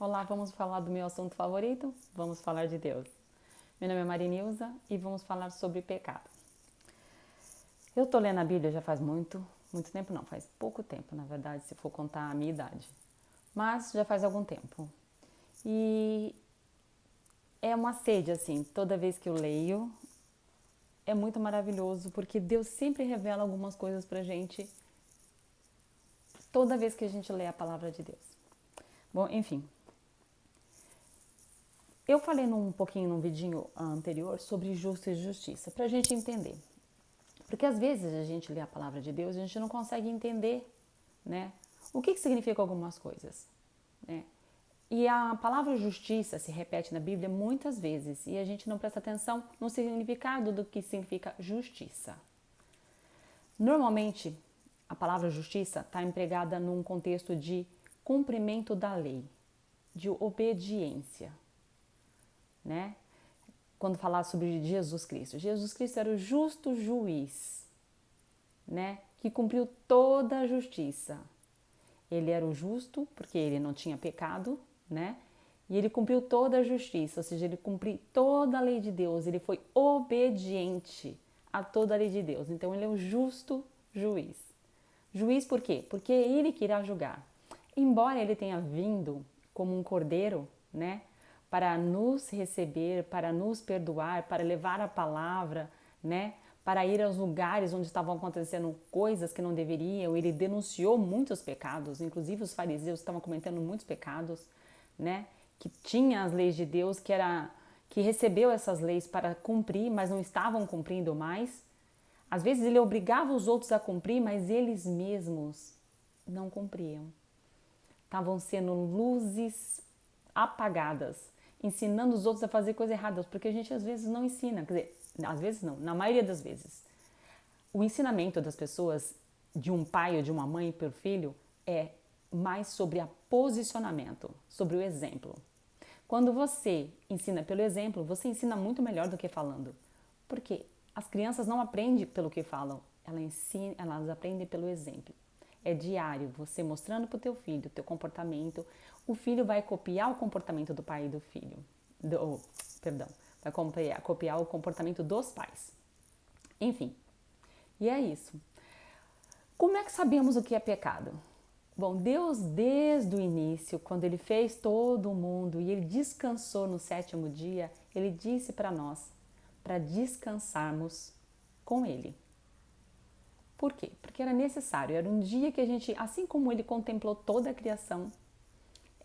Olá, vamos falar do meu assunto favorito? Vamos falar de Deus. Meu nome é Marinilza e vamos falar sobre pecado. Eu tô lendo a Bíblia já faz muito tempo não, faz pouco tempo, na verdade, se for contar a minha idade. Mas já faz algum tempo. E é uma sede, assim, toda vez que eu leio, é muito maravilhoso, porque Deus sempre revela algumas coisas pra gente, toda vez que a gente lê a palavra de Deus. Bom, enfim, eu falei um pouquinho num vidinho anterior sobre justo e justiça, pra gente entender. Porque às vezes a gente lê a palavra de Deus e a gente não consegue entender, né? O que significa algumas coisas, né? E a palavra justiça se repete na Bíblia muitas vezes e a gente não presta atenção no significado do que significa justiça. Normalmente, a palavra justiça está empregada num contexto de cumprimento da lei, de obediência, né? Quando falar sobre Jesus Cristo era o justo juiz, né? Que cumpriu toda a justiça. Ele era o justo porque ele não tinha pecado, né? E ele cumpriu toda a justiça, ou seja, ele cumpriu toda a lei de Deus, ele foi obediente a toda a lei de Deus. Então ele é o justo juiz. Juiz por quê? Porque é ele que irá julgar. Embora ele tenha vindo como um cordeiro, né, para nos receber, para nos perdoar, para levar a palavra, né, para ir aos lugares onde estavam acontecendo coisas que não deveriam. Ele denunciou muitos pecados, inclusive os fariseus estavam cometendo muitos pecados, né, que tinha as leis de Deus, que recebeu essas leis para cumprir, mas não estavam cumprindo mais. Às vezes ele obrigava os outros a cumprir, mas eles mesmos não cumpriam. Estavam sendo luzes apagadas, ensinando os outros a fazer coisas erradas, porque a gente às vezes não ensina, quer dizer, às vezes não, na maioria das vezes. O ensinamento das pessoas, de um pai ou de uma mãe para o filho, é mais sobre o posicionamento, sobre o exemplo. Quando você ensina pelo exemplo, você ensina muito melhor do que falando. Porque as crianças não aprendem pelo que falam, elas aprendem pelo exemplo. É diário, você mostrando para o teu filho o teu comportamento. O filho vai copiar o comportamento do pai e do filho. Perdão, vai copiar o comportamento dos pais. Enfim, e é isso. Como é que sabemos o que é pecado? Bom, Deus, desde o início, quando Ele fez todo o mundo e Ele descansou no sétimo dia, Ele disse para nós, para descansarmos com Ele. Por quê? Porque era necessário, era um dia que a gente, assim como Ele contemplou toda a criação,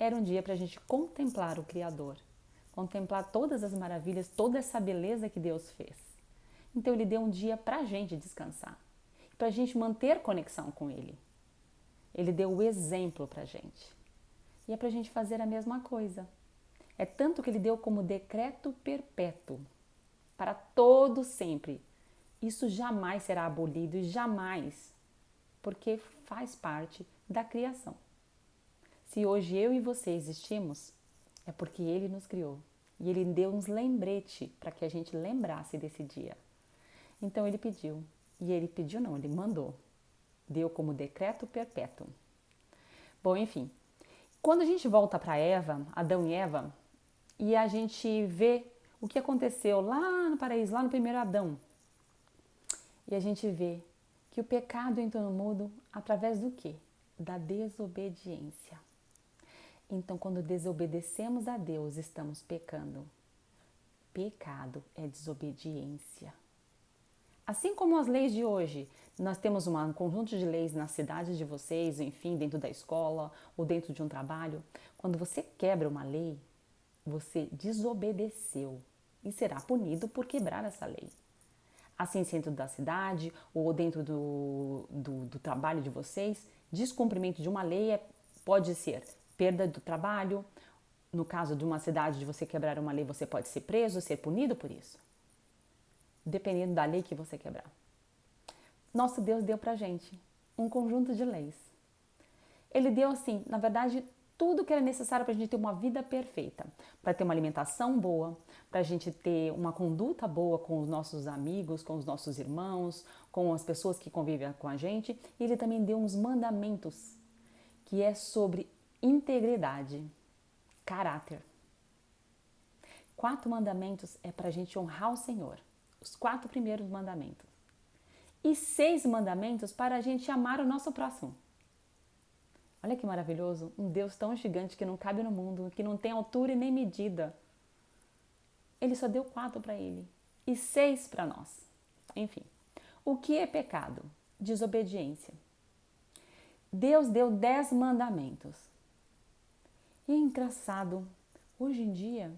era um dia para a gente contemplar o Criador, contemplar todas as maravilhas, toda essa beleza que Deus fez. Então Ele deu um dia para a gente descansar, para a gente manter conexão com Ele. Ele deu o exemplo para a gente. E é para a gente fazer a mesma coisa. É tanto que ele deu como decreto perpétuo, para todo sempre. Isso jamais será abolido e jamais, porque faz parte da criação. Se hoje eu e você existimos, é porque ele nos criou. E ele deu uns lembrete para que a gente lembrasse desse dia. Então ele pediu. E ele pediu não, ele mandou. Deu como decreto perpétuo. Bom, enfim. Quando a gente volta para Eva, Adão e Eva, e a gente vê o que aconteceu lá no paraíso, lá no primeiro Adão, e a gente vê que o pecado entrou no mundo através do quê? Da desobediência. Então, quando desobedecemos a Deus, estamos pecando. Pecado é desobediência. Assim como as leis de hoje, nós temos um conjunto de leis nas cidades de vocês, enfim, dentro da escola ou dentro de um trabalho. Quando você quebra uma lei, você desobedeceu e será punido por quebrar essa lei. Assim, dentro da cidade ou dentro do trabalho de vocês, descumprimento de uma lei pode ser perda do trabalho. No caso de uma cidade de você quebrar uma lei, você pode ser preso, ser punido por isso, dependendo da lei que você quebrar. Nosso Deus deu pra gente um conjunto de leis. Ele deu, assim, na verdade, tudo que era necessário para a gente ter uma vida perfeita, para ter uma alimentação boa, para a gente ter uma conduta boa com os nossos amigos, com os nossos irmãos, com as pessoas que convivem com a gente. E ele também deu uns mandamentos, que é sobre integridade. caráter. 4 mandamentos é para a gente honrar o Senhor. Os 4 primeiros mandamentos. E 6 mandamentos para a gente amar o nosso próximo. Olha que maravilhoso. Um Deus tão gigante que não cabe no mundo, que não tem altura e nem medida. Ele só deu 4 para ele. E 6 para nós. Enfim. O que é pecado? Desobediência. Deus deu 10 mandamentos. E é engraçado. Hoje em dia,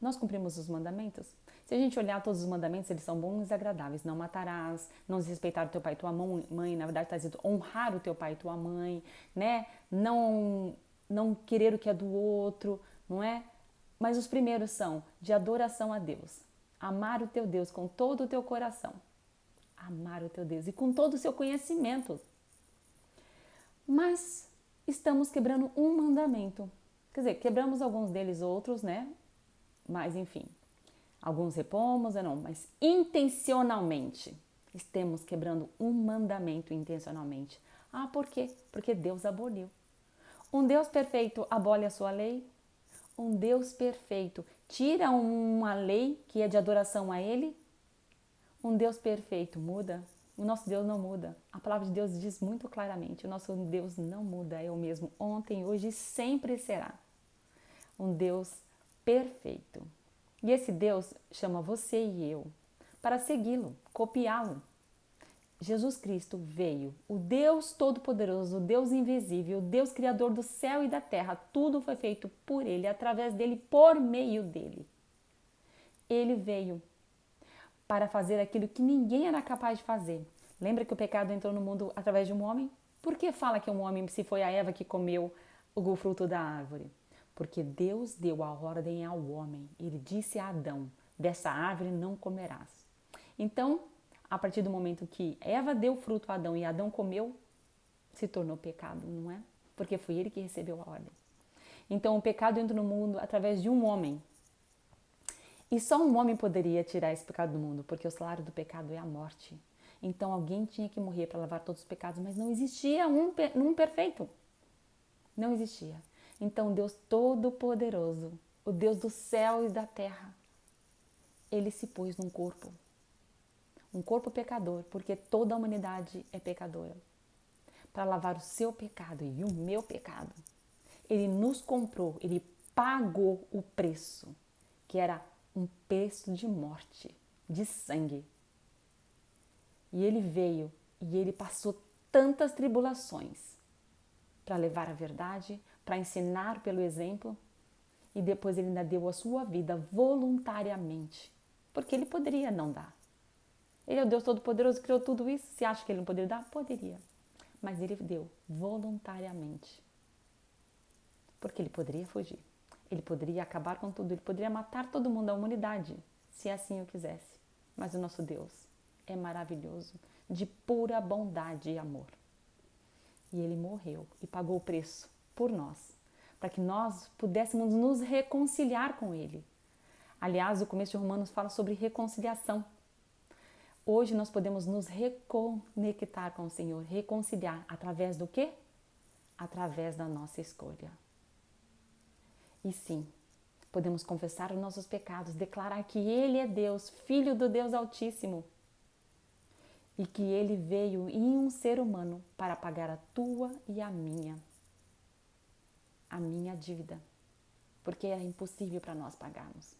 nós cumprimos os mandamentos? Se a gente olhar todos os mandamentos, eles são bons e agradáveis. Não matarás, não desrespeitar o teu pai e tua mãe. Na verdade está escrito honrar o teu pai e tua mãe, né? Não querer o que é do outro, não é? Mas os primeiros são de adoração a Deus. Amar o teu Deus com todo o teu coração. Amar o teu Deus e com todo o seu conhecimento. Mas estamos quebrando um mandamento. Quer dizer, quebramos alguns deles, outros, né? Mas enfim, alguns repomos, não, mas intencionalmente estamos quebrando um mandamento intencionalmente. Ah, por quê? Porque Deus aboliu. Um Deus perfeito abole a sua lei. Um Deus perfeito tira uma lei que é de adoração a Ele. Um Deus perfeito muda? O nosso Deus não muda. A palavra de Deus diz muito claramente, o nosso Deus não muda, é o mesmo ontem, hoje e sempre será. Um Deus perfeito. E esse Deus chama você e eu para segui-lo, copiá-lo. Jesus Cristo veio, o Deus Todo-Poderoso, o Deus Invisível, o Deus Criador do céu e da terra. Tudo foi feito por Ele, através dEle, por meio dEle. Ele veio para fazer aquilo que ninguém era capaz de fazer. Lembra que o pecado entrou no mundo através de um homem? Por que fala que é um homem se foi a Eva que comeu o fruto da árvore? Porque Deus deu a ordem ao homem. Ele disse a Adão, dessa árvore não comerás. Então, a partir do momento que Eva deu fruto a Adão e Adão comeu, se tornou pecado, não é? Porque foi ele que recebeu a ordem. Então, o pecado entra no mundo através de um homem. E só um homem poderia tirar esse pecado do mundo, porque o salário do pecado é a morte. Então, alguém tinha que morrer para lavar todos os pecados, mas não existia um perfeito. Não existia. Então, Deus Todo-Poderoso, o Deus do céu e da terra, Ele se pôs num corpo. Um corpo pecador, porque toda a humanidade é pecadora. Para lavar o seu pecado e o meu pecado. Ele nos comprou, Ele pagou o preço, que era um preço de morte, de sangue. E Ele veio e Ele passou tantas tribulações para levar a verdade, para ensinar pelo exemplo, e depois Ele ainda deu a sua vida voluntariamente, porque Ele poderia não dar. Ele é o Deus Todo-Poderoso, criou tudo isso. Você acha que Ele não poderia dar? Poderia. Mas Ele deu voluntariamente. Porque Ele poderia fugir. Ele poderia acabar com tudo. Ele poderia matar todo mundo da humanidade, se assim o quisesse. Mas o nosso Deus é maravilhoso, de pura bondade e amor. E Ele morreu e pagou o preço por nós, para que nós pudéssemos nos reconciliar com Ele. Aliás, o começo de Romanos fala sobre reconciliação. Hoje nós podemos nos reconectar com o Senhor, reconciliar através do quê? Através da nossa escolha. E sim, podemos confessar os nossos pecados, declarar que Ele é Deus, Filho do Deus Altíssimo, e que Ele veio em um ser humano para pagar a tua e a minha dívida, porque era impossível para nós pagarmos.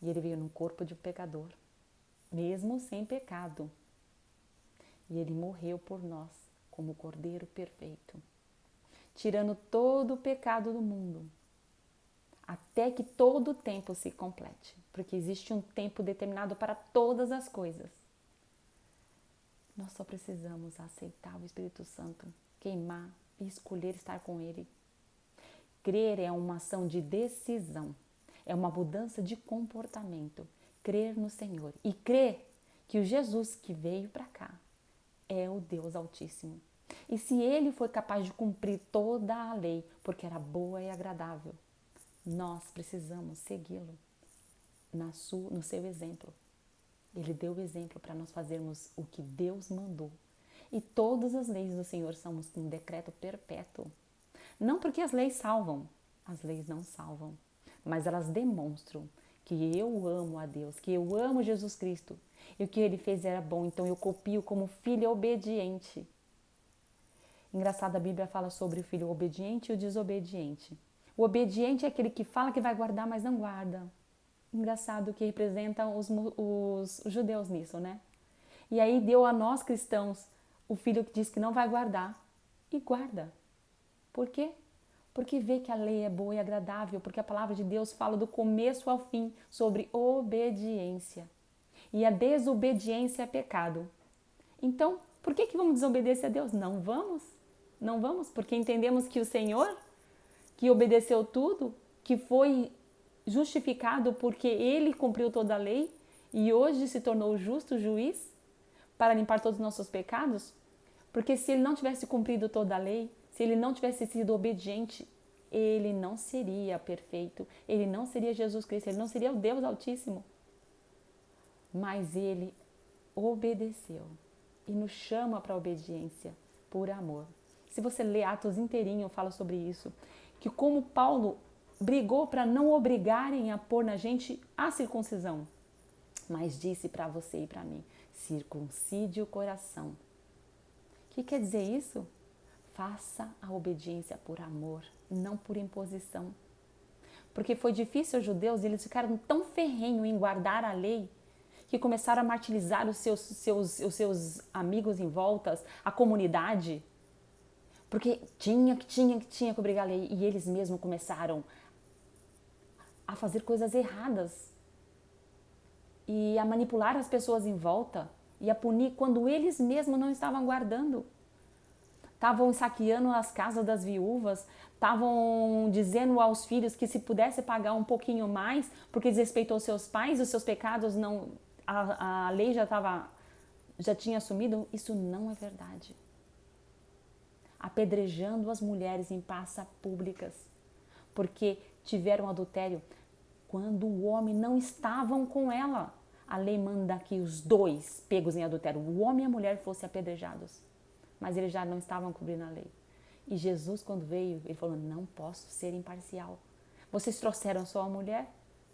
E Ele veio no corpo de um pecador, mesmo sem pecado. E Ele morreu por nós como o Cordeiro perfeito, tirando todo o pecado do mundo, até que todo o tempo se complete, porque existe um tempo determinado para todas as coisas. Nós só precisamos aceitar o Espírito Santo, queimar e escolher estar com Ele. Crer é uma ação de decisão, é uma mudança de comportamento. Crer no Senhor e crer que o Jesus que veio para cá é o Deus Altíssimo. E se Ele foi capaz de cumprir toda a lei, porque era boa e agradável, nós precisamos segui-lo no seu exemplo. Ele deu o exemplo para nós fazermos o que Deus mandou. E todas as leis do Senhor são um decreto perpétuo. Não porque as leis salvam, As leis não salvam, mas elas demonstram que eu amo a Deus, que eu amo Jesus Cristo e o que Ele fez era bom, então eu copio como filho obediente. Engraçado, a Bíblia fala sobre o filho obediente e o desobediente. O obediente é aquele que fala que vai guardar, mas não guarda. Engraçado que representa os judeus nisso, né? E aí deu a nós cristãos o filho que diz que não vai guardar e guarda. Por quê? Porque vê que a lei é boa e agradável, porque a palavra de Deus fala do começo ao fim sobre obediência. E a desobediência é pecado. Então, por que vamos desobedecer a Deus? Não vamos. Não vamos, porque entendemos que o Senhor, que obedeceu tudo, que foi justificado porque Ele cumpriu toda a lei e hoje se tornou o justo juiz para limpar todos os nossos pecados, porque se Ele não tivesse cumprido toda a lei, se Ele não tivesse sido obediente, Ele não seria perfeito, Ele não seria Jesus Cristo, Ele não seria o Deus Altíssimo. Mas Ele obedeceu e nos chama para a obediência por amor. Se você lê Atos inteirinho, fala sobre isso, que como Paulo brigou para não obrigarem a pôr na gente a circuncisão, mas disse para você e para mim, circuncide o coração. O que quer dizer isso? Faça a obediência por amor, não por imposição. Porque foi difícil aos judeus, eles ficaram tão ferrenhos em guardar a lei, que começaram a martirizar os seus amigos em volta, a comunidade, porque tinha que obrigar a lei. E eles mesmos começaram a fazer coisas erradas e a manipular as pessoas em volta e a punir quando eles mesmos não estavam guardando. Estavam saqueando as casas das viúvas, estavam dizendo aos filhos que se pudesse pagar um pouquinho mais, porque desrespeitou seus pais, os seus pecados não, a lei já tinha assumido. Isso não é verdade. Apedrejando as mulheres em praças públicas, porque tiveram adultério quando o homem não estavam com ela. A lei manda que os dois pegos em adultério, o homem e a mulher, fossem apedrejados. Mas eles já não estavam cumprindo a lei. E Jesus, quando veio, ele falou, não posso ser imparcial. Vocês trouxeram só a mulher?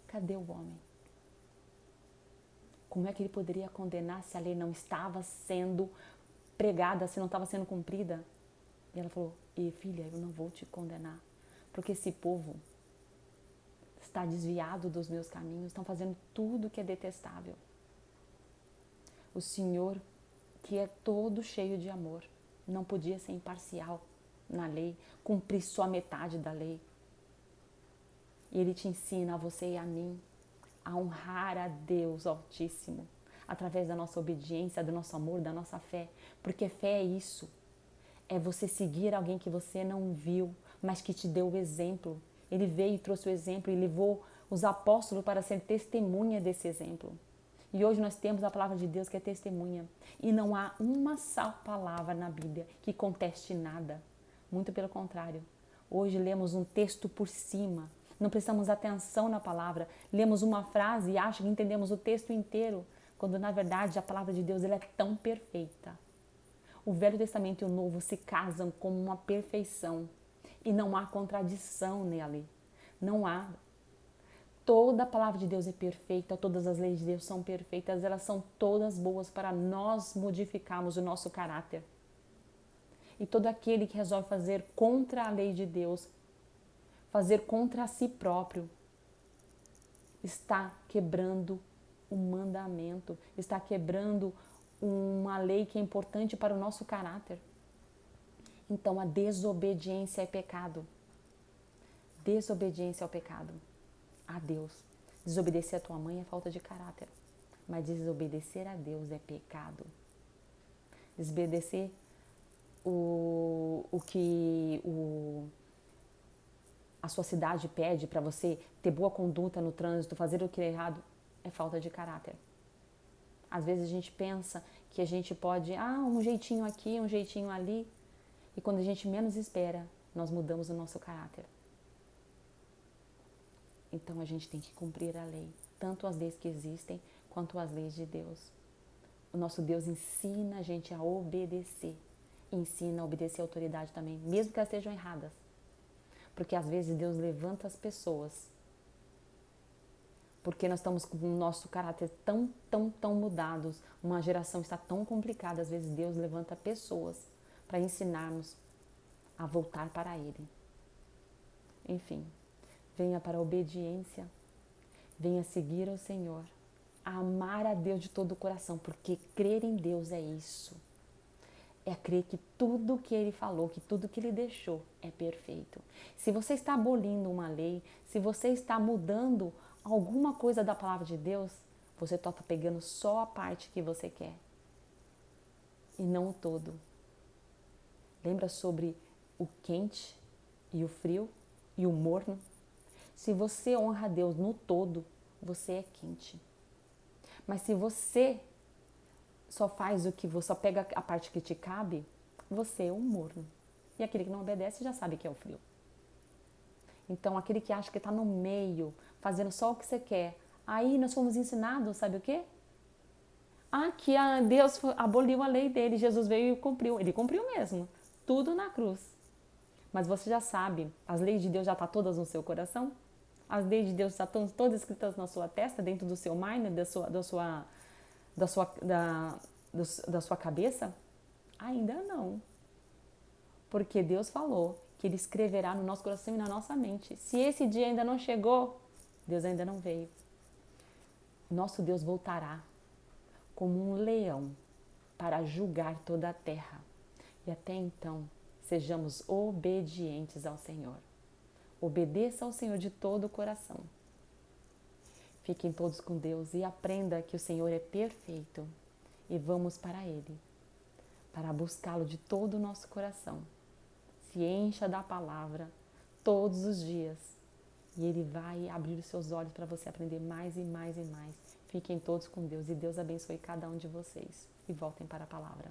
Cadê o homem? Como é que ele poderia condenar se a lei não estava sendo pregada, se não estava sendo cumprida? E ela falou, filha, eu não vou te condenar, porque esse povo está desviado dos meus caminhos, estão fazendo tudo que é detestável. O Senhor, que é todo cheio de amor, não podia ser imparcial na lei, cumprir só metade da lei. E Ele te ensina a você e a mim a honrar a Deus Altíssimo, através da nossa obediência, do nosso amor, da nossa fé, porque fé é isso. É você seguir alguém que você não viu, mas que te deu o exemplo. Ele veio e trouxe o exemplo e levou os apóstolos para ser testemunha desse exemplo. E hoje nós temos a palavra de Deus que é testemunha. E não há uma só palavra na Bíblia que conteste nada. Muito pelo contrário. Hoje lemos um texto por cima. Não prestamos atenção na palavra. Lemos uma frase e achamos que entendemos o texto inteiro. Quando na verdade a palavra de Deus ela é tão perfeita. O Velho Testamento e o Novo se casam como uma perfeição e não há contradição nele. Não há. Toda a palavra de Deus é perfeita, todas as leis de Deus são perfeitas, elas são todas boas para nós modificarmos o nosso caráter. E todo aquele que resolve fazer contra a lei de Deus, fazer contra si próprio, está quebrando um mandamento, está quebrando uma lei que é importante para o nosso caráter. Então a desobediência é pecado. Desobediência é o pecado a Deus. Desobedecer a tua mãe é falta de caráter, mas desobedecer a Deus é pecado. Desobedecer a sua cidade pede para você ter boa conduta no trânsito, fazer o que é errado, é falta de caráter. Às vezes a gente pensa que a gente pode, um jeitinho aqui, um jeitinho ali, e quando a gente menos espera, nós mudamos o nosso caráter. Então a gente tem que cumprir a lei, tanto as leis que existem, quanto as leis de Deus. O nosso Deus ensina a gente a obedecer, ensina a obedecer a autoridade também, mesmo que elas estejam erradas. Porque às vezes Deus levanta as pessoas. Porque nós estamos com o nosso caráter tão mudados. Uma geração está tão complicada. Às vezes Deus levanta pessoas para ensinar-nos a voltar para Ele. Enfim, venha para a obediência. Venha seguir ao Senhor. A amar a Deus de todo o coração. Porque crer em Deus é isso. É crer que tudo que Ele falou, que tudo que Ele deixou é perfeito. Se você está abolindo uma lei, se você está mudando alguma coisa da palavra de Deus, você está pegando só a parte que você quer e não o todo. Lembra sobre o quente e o frio e o morno? Se você honra a Deus no todo, você é quente. Mas se você só faz o que você, só pega a parte que te cabe, você é um morno. E aquele que não obedece já sabe que é o frio. Então, aquele que acha que está no meio, fazendo só o que você quer, aí nós fomos ensinados, sabe o quê? Que Deus aboliu a lei dele, Jesus veio e cumpriu. Ele cumpriu mesmo, tudo na cruz. Mas você já sabe, as leis de Deus já estão todas no seu coração? As leis de Deus já estão todas escritas na sua testa, dentro do seu mind, da sua cabeça? Ainda não. Porque Deus falou que Ele escreverá no nosso coração e na nossa mente. Se esse dia ainda não chegou, Deus ainda não veio. Nosso Deus voltará como um leão para julgar toda a terra. E até então, sejamos obedientes ao Senhor. Obedeça ao Senhor de todo o coração. Fiquem todos com Deus e aprenda que o Senhor é perfeito. E vamos para Ele, para buscá-lo de todo o nosso coração. Se encha da palavra todos os dias. E Ele vai abrir os seus olhos para você aprender mais e mais e mais. Fiquem todos com Deus e Deus abençoe cada um de vocês. E voltem para a palavra.